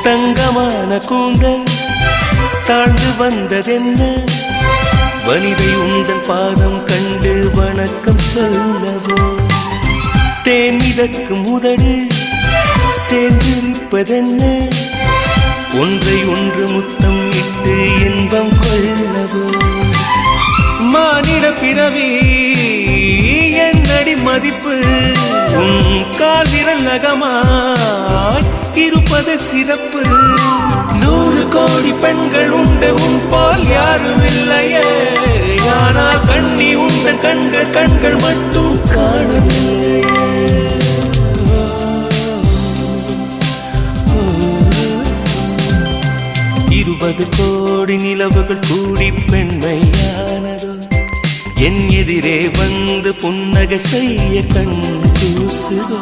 தங்கமான கூந்தல் தாழ்ந்து வந்ததென்ன வனிதை உந்தன் பாதம் கண்டு வணக்கம் சொல்லவோ தேன் மிதக்கும் உதடு சேர்ந்திருப்பதென்ன ஒன்றை ஒன்று முத்தம் இட்டு இன்பம் கொள்ளவோ மானிட பிறவி என்னடி மதிப்பு உன் கால் விரல் நகமாய் இருப்பது சிறப்பு 100 கோடி பெண்கள் உண்டு உன் பால் யாரும் இல்லையே ஆனால் கண்ணி உந்தன் கண்கள் மட்டும் காணவில்லையே 20 கோடி நிலவுகள் கூடி பெண்மையானதோ என் எதிரே வந்து புன்னகை செய்ய கண் கூசுதோ